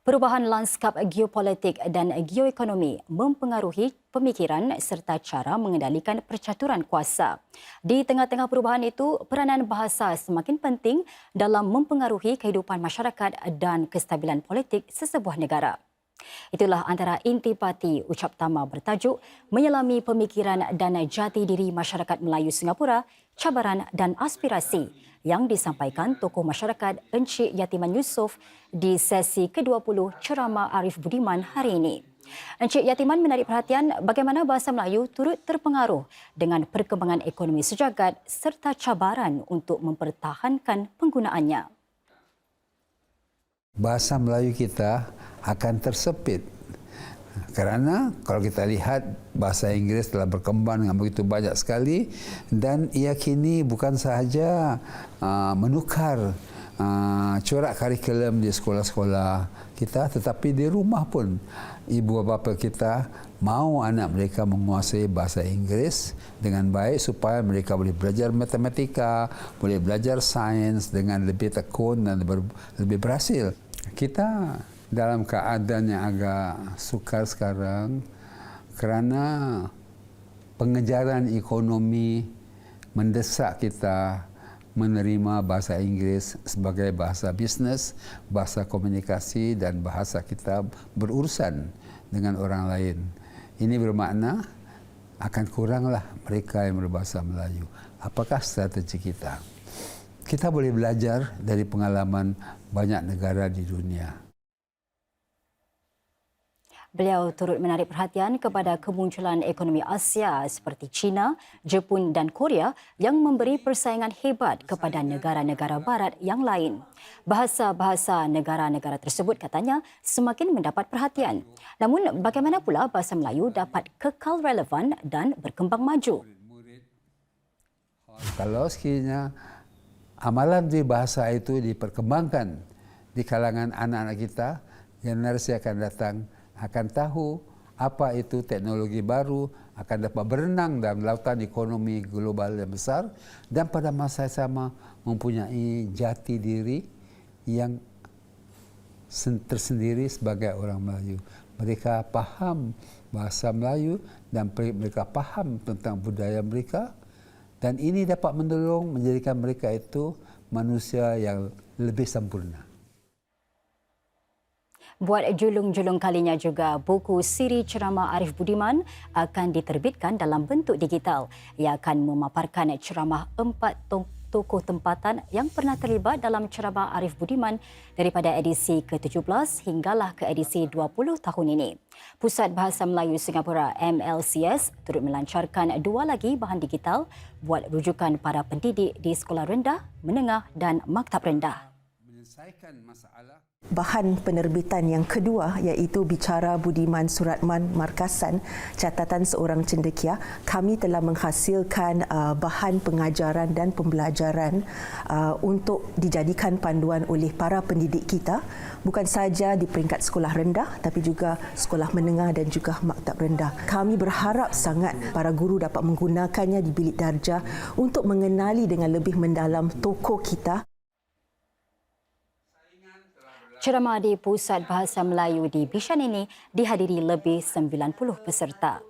Perubahan lanskap geopolitik dan geoekonomi mempengaruhi pemikiran serta cara mengendalikan percaturan kuasa. Di tengah-tengah perubahan itu, peranan bahasa semakin penting dalam mempengaruhi kehidupan masyarakat dan kestabilan politik sesebuah negara. Itulah antara intipati ucap tama bertajuk Menyelami Pemikiran dan Jati Diri Masyarakat Melayu Singapura, Cabaran dan Aspirasi yang disampaikan tokoh masyarakat Encik Yatiman Yusof di sesi ke-20 Ceramah Arif Budiman hari ini. Encik Yatiman menarik perhatian bagaimana bahasa Melayu turut terpengaruh dengan perkembangan ekonomi sejagat serta cabaran untuk mempertahankan penggunaannya. Bahasa Melayu kita akan tersepit kerana kalau kita lihat bahasa Inggeris telah berkembang dengan begitu banyak sekali dan ia kini bukan sahaja menukar corak kurikulum di sekolah-sekolah kita, tetapi di rumah pun ibu bapa kita mahu anak mereka menguasai bahasa Inggeris dengan baik supaya mereka boleh belajar matematika, boleh belajar sains dengan lebih tekun dan lebih berhasil. Kita dalam keadaan yang agak sukar sekarang kerana pengejaran ekonomi mendesak kita menerima bahasa Inggeris sebagai bahasa bisnes, bahasa komunikasi dan bahasa kita berurusan dengan orang lain. Ini bermakna akan kuranglah mereka yang berbahasa Melayu. Apakah strategi kita? Kita boleh belajar dari pengalaman banyak negara di dunia. Beliau turut menarik perhatian kepada kemunculan ekonomi Asia seperti China, Jepun dan Korea yang memberi persaingan hebat kepada negara-negara barat yang lain. Bahasa-bahasa negara-negara tersebut katanya semakin mendapat perhatian. Namun bagaimana pula bahasa Melayu dapat kekal relevan dan berkembang maju? Kalau sekiranya amalan di bahasa itu diperkembangkan di kalangan anak-anak kita, generasi akan datang akan tahu apa itu teknologi baru, akan dapat berenang dalam lautan ekonomi global yang besar dan pada masa yang sama mempunyai jati diri yang tersendiri sebagai orang Melayu. Mereka faham bahasa Melayu dan mereka faham tentang budaya mereka dan ini dapat mendorong menjadikan mereka itu manusia yang lebih sempurna. Buat julung-julung kalinya juga, buku siri ceramah Arif Budiman akan diterbitkan dalam bentuk digital. Ia akan memaparkan ceramah 4 tokoh tempatan yang pernah terlibat dalam ceramah Arif Budiman daripada edisi ke-17 hinggalah ke edisi 20 tahun ini. Pusat Bahasa Melayu Singapura MLCS turut melancarkan 2 lagi bahan digital buat rujukan para pendidik di sekolah rendah, menengah dan maktab rendah. Menyelesaikan masalah. Bahan penerbitan yang kedua iaitu Bicara Budiman Suratman Markasan Catatan Seorang Cendekia. Kami telah menghasilkan bahan pengajaran dan pembelajaran untuk dijadikan panduan oleh para pendidik kita, bukan sahaja di peringkat sekolah rendah tapi juga sekolah menengah dan juga maktab rendah. Kami berharap sangat para guru dapat menggunakannya di bilik darjah untuk mengenali dengan lebih mendalam tokoh kita. Ceramah di Pusat Bahasa Melayu di Bishan ini dihadiri lebih 90 peserta.